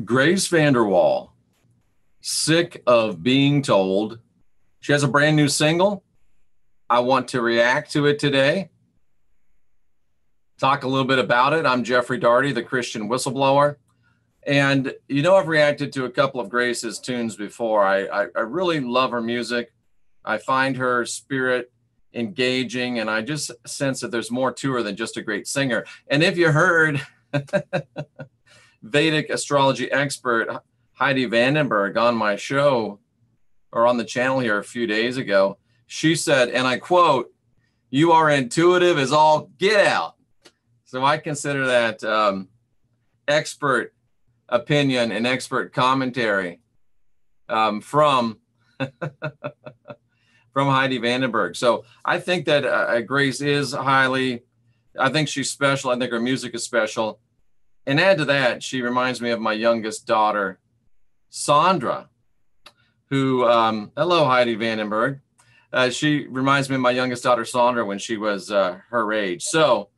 Grace Vanderwaal, sick of being told. She has a brand new single. I want to react to it today. Talk a little bit about it. I'm Jeffrey Daugherty, the Christian whistleblower. And you know, I've reacted to a couple of Grace's tunes before. I really love her music. I find her spirit engaging, and I just sense that there's more to her than just a great singer. And if you heard Vedic astrology expert Heidi Vandenberg on my show or on the channel here a few days ago, she said, and I quote, "You are intuitive as all get out." So I consider that expert opinion and expert commentary from from Heidi Vandenberg. So I think that Grace is I think she's special. I think her music is special. And add to that, she reminds me of my youngest daughter, Sandra, who, hello, Heidi Vandenberg. She reminds me of my youngest daughter, Sandra, when she was her age. So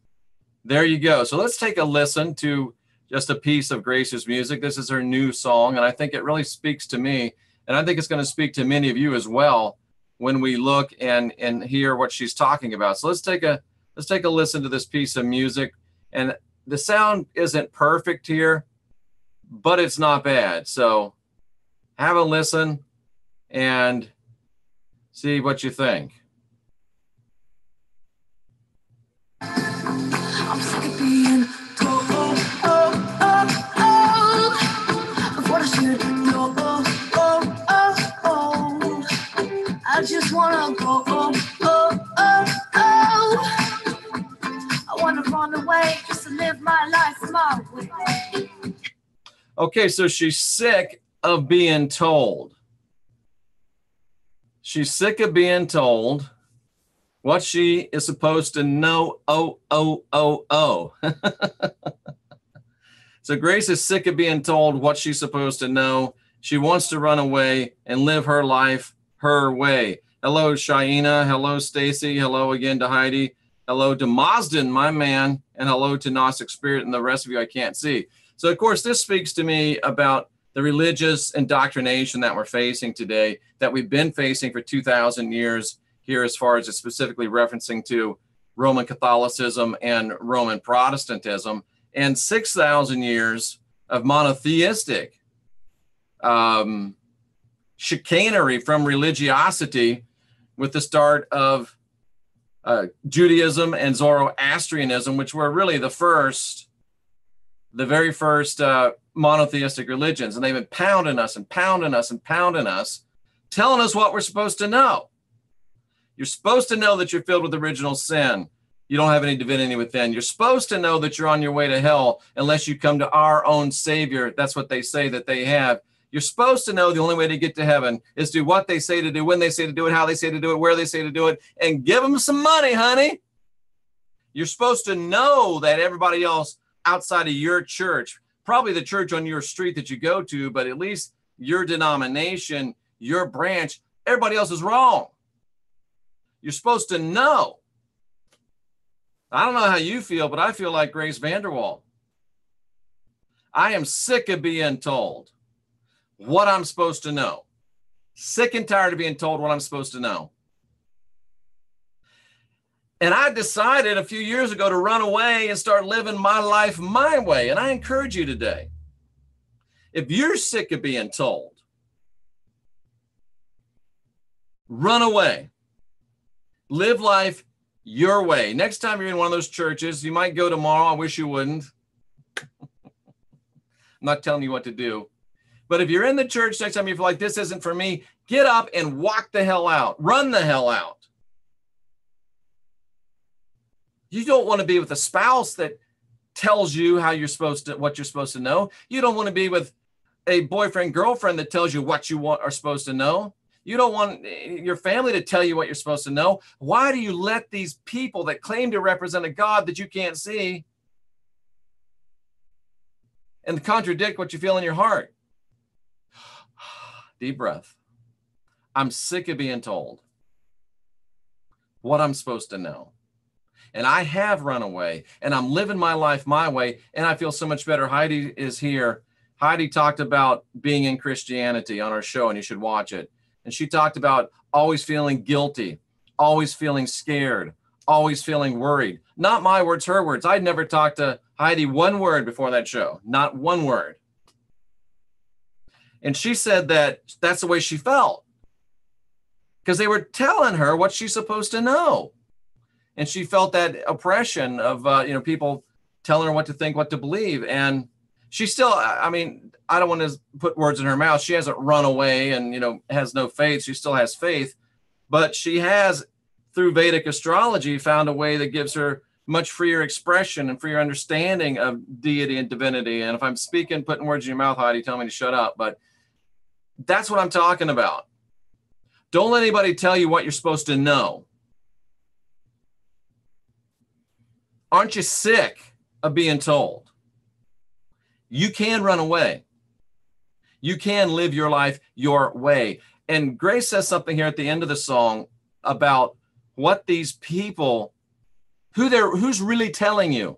there you go. So let's take a listen to just a piece of Grace's music. This is her new song, and I think it really speaks to me. And I think it's going to speak to many of you as well when we look and hear what she's talking about. So let's take a listen to this piece of music. And the sound isn't perfect here, but it's not bad. So have a listen and see what you think. I'm sick of being told, of what I should know, I just wanna go, I wanna run away just to live my life my way. Okay, so she's sick of being told. She's sick of being told what she is supposed to know. So Grace is sick of being told what she's supposed to know. She wants to run away and live her life her way. Hello, Shaina. Hello, Stacy. Hello again to Heidi. Hello to Mazden, my man. And hello to Gnostic Spirit and the rest of you I can't see. So, of course, this speaks to me about the religious indoctrination that we're facing today, that we've been facing for 2,000 years here, as far as it's specifically referencing to Roman Catholicism and Roman Protestantism, and 6,000 years of monotheistic chicanery from religiosity with the start of Judaism and Zoroastrianism, which were really the very first monotheistic religions. And they've been pounding us and pounding us and pounding us, telling us what we're supposed to know. You're supposed to know that you're filled with original sin. You don't have any divinity within. You're supposed to know that you're on your way to hell unless you come to our own Savior. That's what they say that they have. You're supposed to know the only way to get to heaven is do what they say to do, when they say to do it, how they say to do it, where they say to do it, and give them some money, honey. You're supposed to know that everybody else outside of your church, probably the church on your street that you go to, but at least your denomination, your branch, everybody else is wrong. You're supposed to know. I don't know how you feel, but I feel like Grace Vanderwaal. I am sick of being told what I'm supposed to know. Sick and tired of being told what I'm supposed to know. And I decided a few years ago to run away and start living my life my way. And I encourage you today, if you're sick of being told, run away. Live life your way. Next time you're in one of those churches, you might go tomorrow. I wish you wouldn't. I'm not telling you what to do. But if you're in the church next time you feel like this isn't for me, get up and walk the hell out. Run the hell out. You don't want to be with a spouse that tells you how you're supposed to, what you're supposed to know. You don't want to be with a boyfriend, girlfriend that tells you what you are supposed to know. You don't want your family to tell you what you're supposed to know. Why do you let these people that claim to represent a God that you can't see and contradict what you feel in your heart? Deep breath. I'm sick of being told what I'm supposed to know. And I have run away, and I'm living my life my way, and I feel so much better. Heidi is here Heidi talked about being in Christianity on our show, and you should watch it. And she talked about always feeling guilty, always feeling scared, always feeling worried. Not my words, her words. I'd never talked to Heidi one word before that show, not one word. And she said that that's the way she felt because they were telling her what she's supposed to know. And she felt that oppression of, people telling her what to think, what to believe. And she still, I mean, I don't want to put words in her mouth. She hasn't run away and, has no faith. She still has faith, but she has, through Vedic astrology, found a way that gives her much freer expression and freer understanding of deity and divinity. And if I'm speaking, putting words in your mouth, Heidi, tell me to shut up. But that's what I'm talking about. Don't let anybody tell you what you're supposed to know. Aren't you sick of being told? You can run away. You can live your life your way. And Grace says something here at the end of the song about what these people, who's really telling you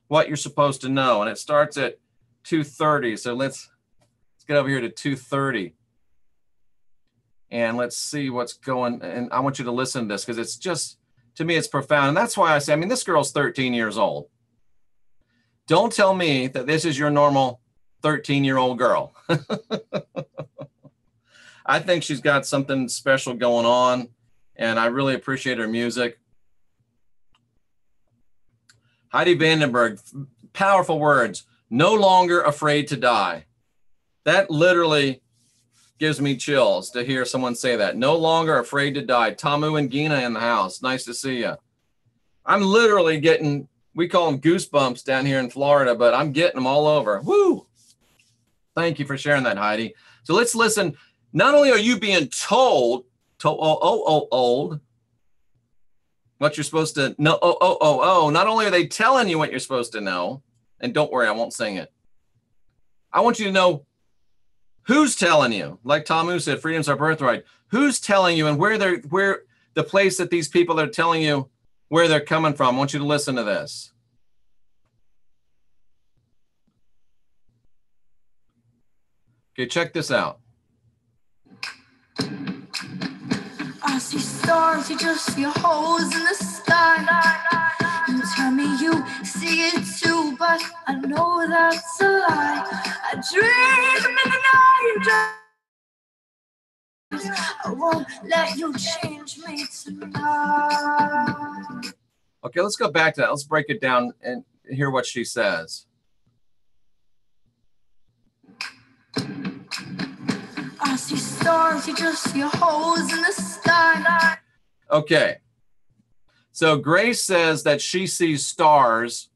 what you're supposed to know. And it starts at 2:30. So let's get over here to 2:30. And let's see what's going. And I want you to listen to this because it's just, to me, it's profound. And that's why I say, this girl's 13 years old. Don't tell me that this is your normal 13-year-old girl. I think she's got something special going on, and I really appreciate her music. Heidi Vandenberg, powerful words. No longer afraid to die. That literally gives me chills to hear someone say that. No longer afraid to die. Tamu and Gina in the house. Nice to see you. I'm literally getting, we call them goosebumps down here in Florida, but I'm getting them all over. Woo! Thank you for sharing that, Heidi. So let's listen. Not only are you being told what you're supposed to know, not only are they telling you what you're supposed to know, and don't worry, I won't sing it. I want you to know who's telling you. Like Tamu said, freedom's our birthright. Who's telling you and where the place that these people are telling you where they're coming from. I want you to listen to this. Okay, check this out. I see stars, you just see holes in the sky. You tell me you see it too, but I know that's a lie. I dream in the night, I won't let you change me tonight. Okay, let's go back to that. Let's break it down and hear what she says. I see stars, you just see holes in the sky. Okay. So Grace says that she sees stars.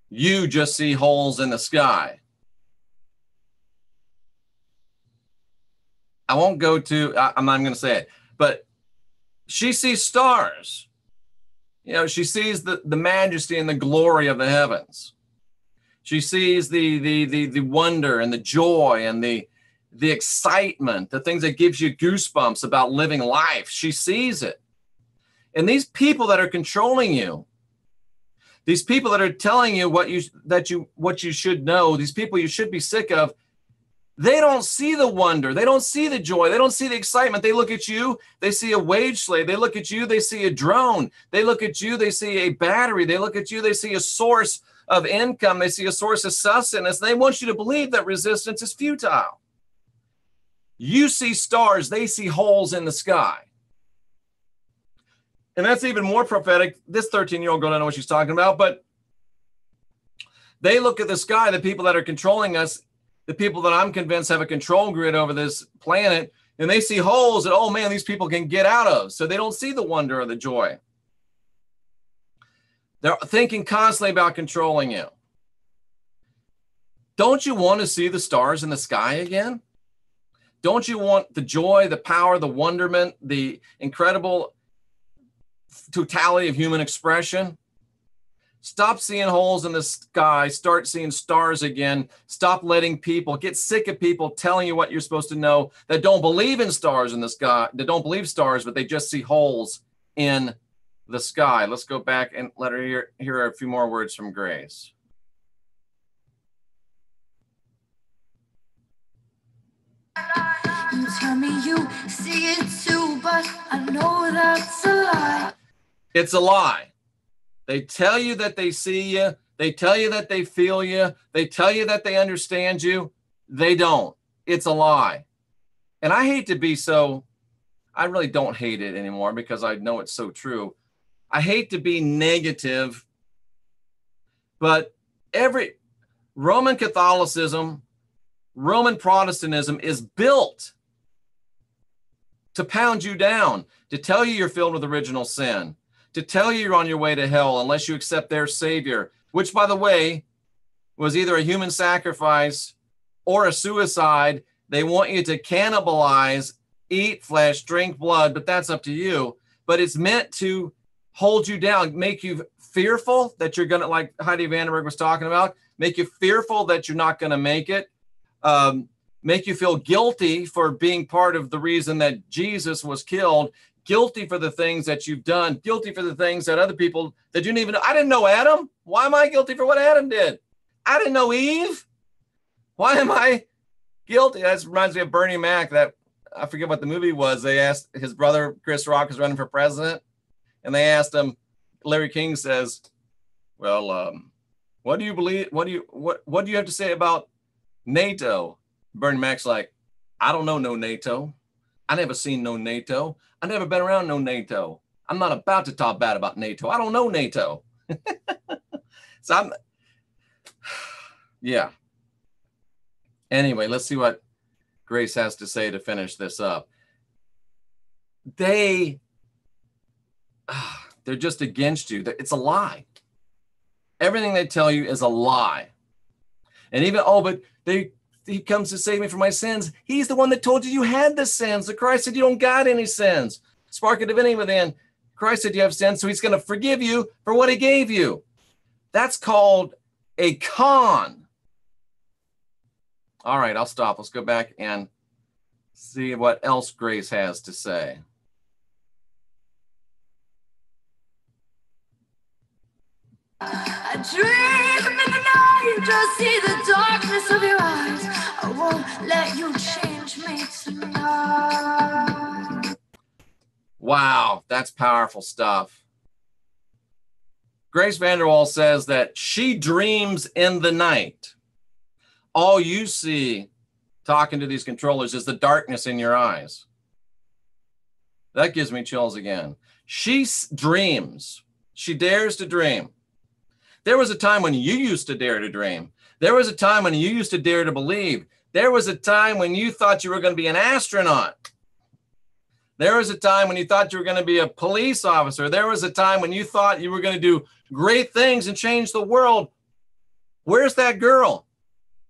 You just see holes in the sky. I won't go to, I'm not going to say it, but she sees stars. She sees the majesty and the glory of the heavens. She sees the wonder and the joy and the excitement, the things that gives you goosebumps about living life. She sees it. And these people that are controlling you, these people that are telling you what you should know, these people you should be sick of, they don't see the wonder. They don't see the joy. They don't see the excitement. They look at you, they see a wage slave. They look at you, they see a drone. They look at you, they see a battery. They look at you, they see a source of income. They see a source of sustenance. They want you to believe that resistance is futile. You see stars, they see holes in the sky. And that's even more prophetic. This 13-year-old girl, I don't know what she's talking about, but they look at the sky, the people that are controlling us, the people that I'm convinced have a control grid over this planet, and they see holes that, oh man, these people can get out of. So they don't see the wonder or the joy. They're thinking constantly about controlling you. Don't you want to see the stars in the sky again? Don't you want the joy, the power, the wonderment, the incredible totality of human expression? Stop seeing holes in the sky. Start seeing stars again. Stop letting people get sick of people telling you what you're supposed to know that don't believe in stars in the sky, that don't believe stars, but they just see holes in the sky. Let's go back and let her hear a few more words from Grace. you see it too, but I know that's a lie. It's a lie. They tell you that they see you. They tell you that they feel you. They tell you that they understand you. They don't. It's a lie. And I hate to be so, I really don't hate it anymore because I know it's so true. I hate to be negative, but every Roman Catholicism, Roman Protestantism is built to pound you down, to tell you you're filled with original sin, to tell you you're on your way to hell unless you accept their Savior, which, by the way, was either a human sacrifice or a suicide. They want you to cannibalize, eat flesh, drink blood, but that's up to you. But it's meant to hold you down, make you fearful that you're going to, like Heidi Vanderberg was talking about, make you fearful that you're not going to make it, make you feel guilty for being part of the reason that Jesus was killed, guilty for the things that you've done, guilty for the things that other people that you didn't even know. I didn't know Adam. Why am I guilty for what Adam did? I didn't know Eve. Why am I guilty? That reminds me of Bernie Mac. That I forget what the movie was. They asked his brother, Chris Rock, is running for president. And they asked him, Larry King says, well, what do you believe? What do you have to say about NATO? Bernie Mac's like, I don't know no NATO. I never seen no NATO. I never been around no NATO. I'm not about to talk bad about NATO. I don't know NATO. So yeah. Anyway, let's see what Grace has to say to finish this up. They're just against you. It's a lie. Everything they tell you is a lie. And even, but he comes to save me from my sins. He's the one that told you had the sins. So Christ said you don't got any sins. Spark of divinity within. Christ said you have sins, so he's going to forgive you for what he gave you. That's called a con. All right, I'll stop. Let's go back and see what else Grace has to say. I dream in the night, just see the darkness of your eyes. I won't let you change me tonight. Wow, that's powerful stuff. Grace Vanderwaal says that she dreams in the night. All you see talking to these controllers is the darkness in your eyes. That gives me chills again. She dreams. She dares to dream. There was a time when you used to dare to dream. There was a time when you used to dare to believe. There was a time when you thought you were going to be an astronaut. There was a time when you thought you were going to be a police officer. There was a time when you thought you were going to do great things and change the world. Where's that girl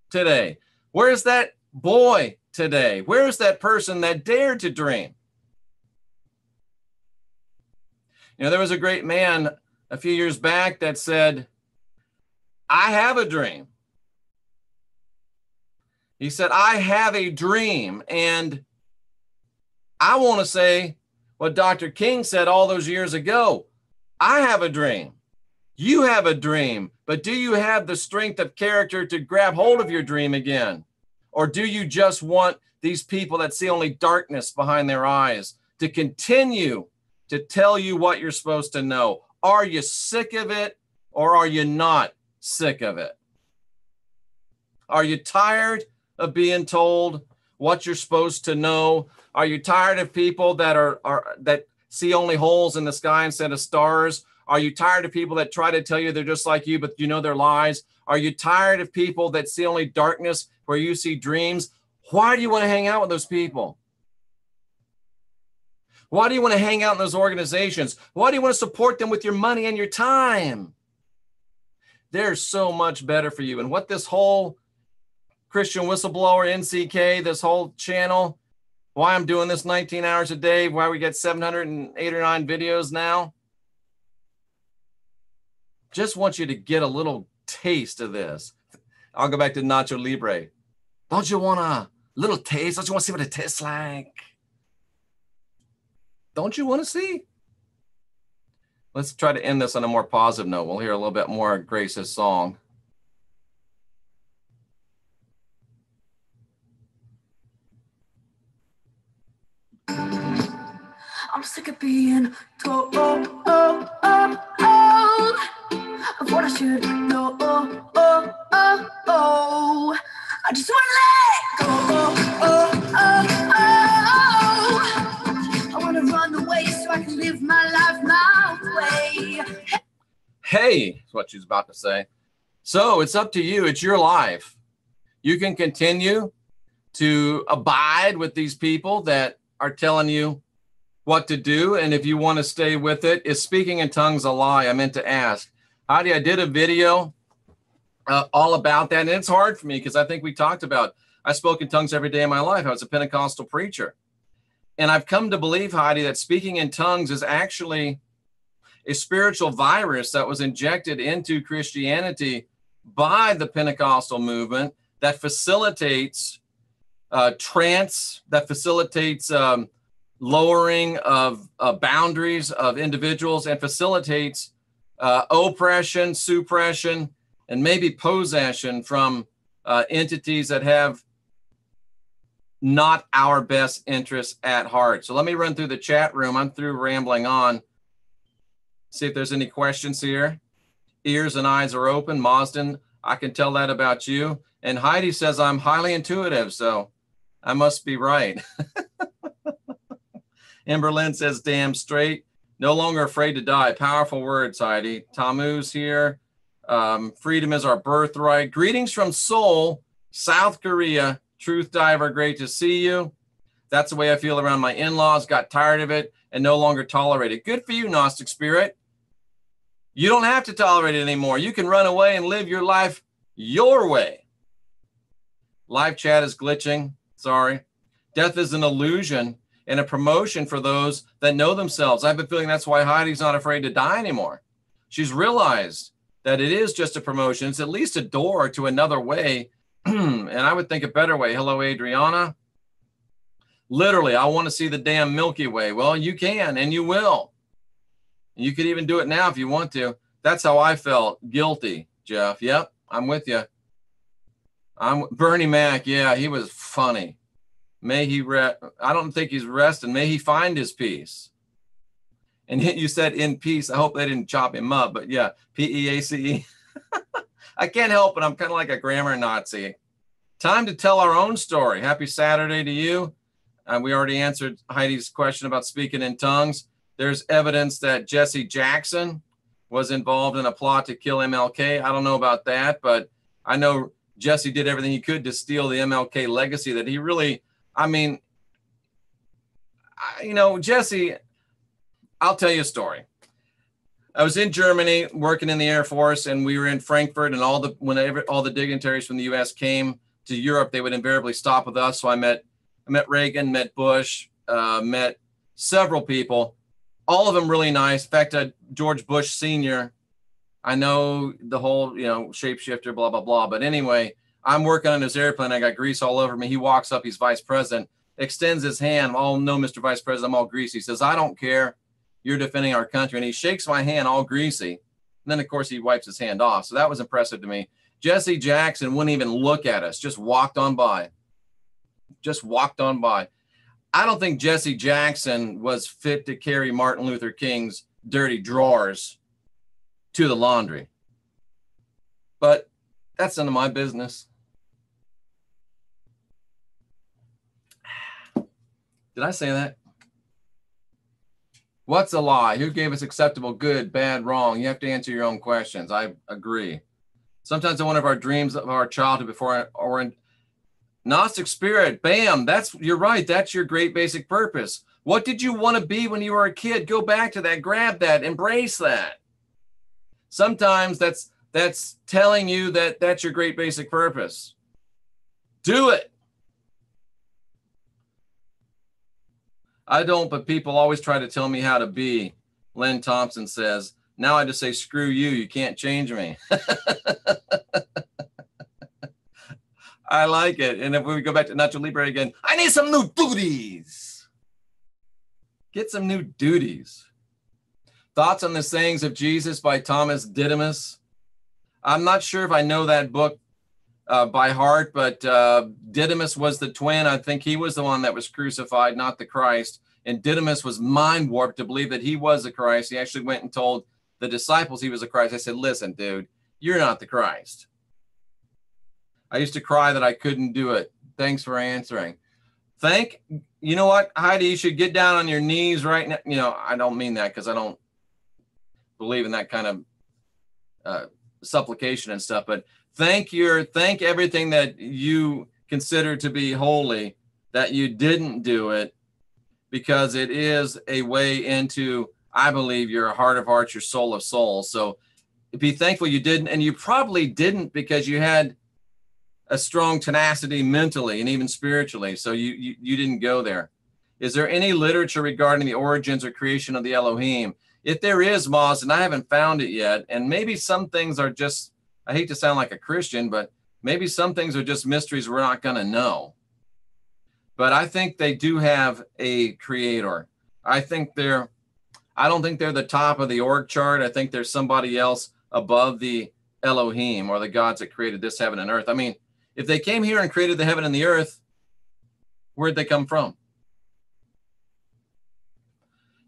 today? Where's that boy today? Where's that person that dared to dream? You know, there was a great man a few years back that said, I have a dream. He said, I have a dream. And I want to say what Dr. King said all those years ago. I have a dream. You have a dream. But do you have the strength of character to grab hold of your dream again? Or do you just want these people that see only darkness behind their eyes to continue to tell you what you're supposed to know? Are you sick of it or are you not sick of it? Are you tired of being told what you're supposed to know? Are you tired of people that that see only holes in the sky instead of stars? Are you tired of people that try to tell you they're just like you, but you know they're lies? Are you tired of people that see only darkness where you see dreams? Why do you want to hang out with those people? Why do you want to hang out in those organizations? Why do you want to support them with your money and your time? They're so much better for you. And what this whole Christian Whistleblower, NCK, this whole channel, why I'm doing this 19 hours a day, why we get 708 or 9 videos now. Just want you to get a little taste of this. I'll go back to Nacho Libre. Don't you want a little taste? Don't you want to see what it tastes like? Don't you want to see? Let's try to end this on a more positive note. We'll hear a little bit more of Grace's song. being told of what I should know. I just want to let go. I want to run away so I can live my life my way. Hey, is what she's about to say. So it's up to you. It's your life. You can continue to abide with these people that are telling you what to do. And if you want to stay with it, is speaking in tongues a lie? I meant to ask. Heidi, I did a video all about that. And it's hard for me because I think we talked about, I spoke in tongues every day of my life. I was a Pentecostal preacher. And I've come to believe, Heidi, that speaking in tongues is actually a spiritual virus that was injected into Christianity by the Pentecostal movement that facilitates trance, that facilitates lowering of boundaries of individuals, and facilitates oppression, suppression, and maybe possession from entities that have not our best interests at heart. So let me run through the chat room. I'm through rambling on. See if there's any questions here. Ears and eyes are open. Mazden, I can tell that about you. And Heidi says I'm highly intuitive, so I must be right. Emberlyn says, damn straight. No longer afraid to die. Powerful words, Heidi. Tammuz here. Freedom is our birthright. Greetings from Seoul, South Korea. Truth Diver, great to see you. That's the way I feel around my in-laws. Got tired of it and no longer tolerate it. Good for you, Gnostic Spirit. You don't have to tolerate it anymore. You can run away and live your life your way. Live chat is glitching. Sorry. Death is an illusion and a promotion for those that know themselves. I've been feeling that's why Heidi's not afraid to die anymore. She's realized that it is just a promotion. It's at least a door to another way. And I would think a better way. Hello, Adriana. Literally, I want to see the damn Milky Way. Well, you can, and you will. You could even do it now if you want to. That's how I felt. Guilty, Jeff. Yep, I'm with you. Bernie Mac. Yeah, he was funny. May he I don't think he's resting. May he find his peace. And you said in peace. I hope they didn't chop him up. But yeah, P-E-A-C-E. I can't help it. I'm kind of like a grammar Nazi. Time to tell our own story. Happy Saturday to you. We already answered Heidi's question about speaking in tongues. There's evidence that Jesse Jackson was involved in a plot to kill MLK. I don't know about that, but I know Jesse did everything he could to steal the MLK legacy that he really, I mean, Jesse, I'll tell you a story. I was in Germany working in the Air Force, and we were in Frankfurt, and whenever all the dignitaries from the U.S. came to Europe, they would invariably stop with us. So I met Reagan, met Bush, met several people, all of them really nice. In fact, George Bush Sr., I know the whole, shapeshifter, blah, blah, blah. But anyway, I'm working on his airplane. I got grease all over me. He walks up, he's vice president, extends his hand. Oh, no, Mr. Vice President, I'm all greasy. He says, I don't care. You're defending our country. And he shakes my hand all greasy. And then, of course, he wipes his hand off. So that was impressive to me. Jesse Jackson wouldn't even look at us, just walked on by. I don't think Jesse Jackson was fit to carry Martin Luther King's dirty drawers to the laundry. But that's none of my business. Did I say that? What's a lie? Who gave us acceptable, good, bad, wrong? You have to answer your own questions. I agree. Sometimes I wonder if our dreams of our childhood before or in Gnostic Spirit, bam, you're right. That's your great basic purpose. What did you want to be when you were a kid? Go back to that, grab that, embrace that. Sometimes that's telling you that that's your great basic purpose. Do it. I don't, but people always try to tell me how to be. Len Thompson says, now I just say, screw you. You can't change me. I like it. And if we go back to Nacho Libre again, I need some new duties. Get some new duties. Thoughts on the Sayings of Jesus by Thomas Didymus. I'm not sure if I know that book by heart, but Didymus was the twin. I think he was the one that was crucified, not the Christ. And Didymus was mind warped to believe that he was the Christ. He actually went and told the disciples he was the Christ. I said, listen, dude, you're not the Christ. I used to cry that I couldn't do it. Thanks for answering. You know what, Heidi, you should get down on your knees right now. You know, I don't mean that because I don't believe in that kind of supplication and stuff, but thank everything that you consider to be holy that you didn't do it, because it is a way into, I believe, your heart of hearts, your soul of souls. So be thankful you didn't, and you probably didn't because you had a strong tenacity mentally and even spiritually. So you didn't go there. Is there any literature regarding the origins or creation of the Elohim? If there is, Moz, and I haven't found it yet, and maybe some things are just, I hate to sound like a Christian, but maybe some things are just mysteries we're not going to know. But I think they do have a creator. I don't think they're the top of the org chart. I think there's somebody else above the Elohim, or the gods that created this heaven and earth. I mean, if they came here and created the heaven and the earth, where'd they come from?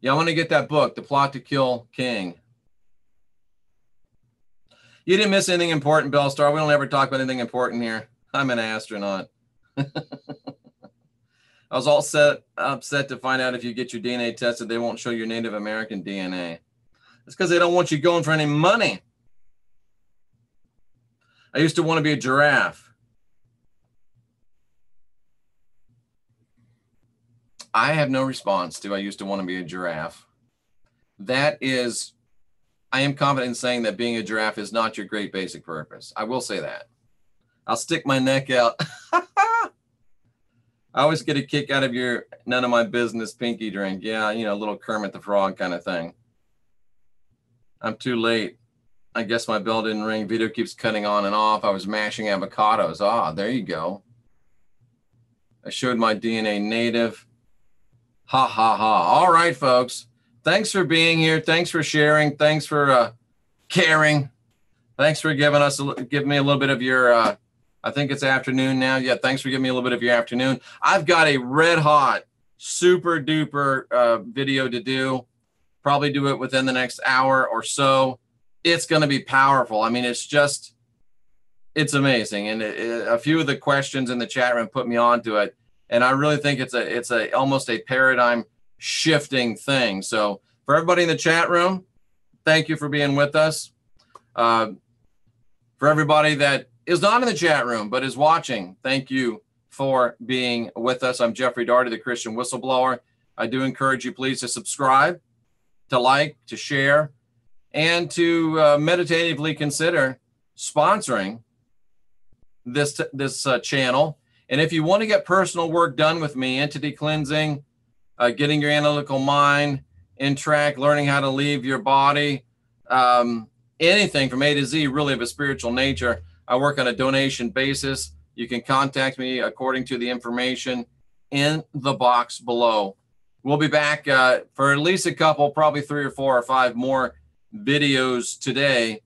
Yeah, I want to get that book, The Plot to Kill King. You didn't miss anything important, Bellstar. We don't ever talk about anything important here. I'm an astronaut. I was all upset to find out if you get your DNA tested, they won't show your Native American DNA. It's because they don't want you going for any money. I used to want to be a giraffe. I have no response to I used to want to be a giraffe. That is, I am confident in saying that being a giraffe is not your great basic purpose. I will say that. I'll stick my neck out. I always get a kick out of your none of my business pinky drink. Yeah, you know, little Kermit the Frog kind of thing. I'm too late. I guess my bell didn't ring. Video keeps cutting on and off. I was mashing avocados. Ah, there you go. I showed my DNA native. Ha, ha, ha. All right, folks. Thanks for being here. Thanks for sharing. Thanks for caring. Thanks for giving me a little bit of your, I think it's afternoon now. Yeah, thanks for giving me a little bit of your afternoon. I've got a red hot, super duper video to do. Probably do it within the next hour or so. It's going to be powerful. I mean, it's amazing. And a few of the questions in the chat room put me onto it. And I really think it's almost a paradigm shifting thing. So for everybody in the chat room, thank you for being with us. For everybody that is not in the chat room but is watching, thank you for being with us. I'm Jeffrey Daugherty, the Christian Whistleblower. I do encourage you, please, to subscribe, to like, to share, and to meditatively consider sponsoring this channel. And if you want to get personal work done with me, entity cleansing, getting your analytical mind in track, learning how to leave your body, anything from A to Z, really of a spiritual nature, I work on a donation basis. You can contact me according to the information in the box below. We'll be back for at least a couple, probably 3 or 4 or 5 more videos today.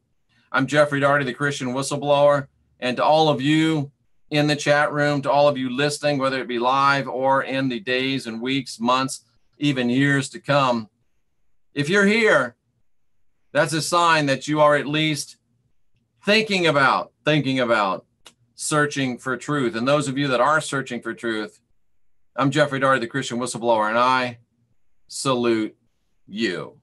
I'm Jeffrey Daugherty, the Christian Whistleblower, and to all of you in the chat room, to all of you listening, whether it be live or in the days and weeks, months, even years to come, if you're here, that's a sign that you are at least thinking about searching for truth. And those of you that are searching for truth, I'm Jeffrey Daugherty, the Christian Whistleblower, and I salute you.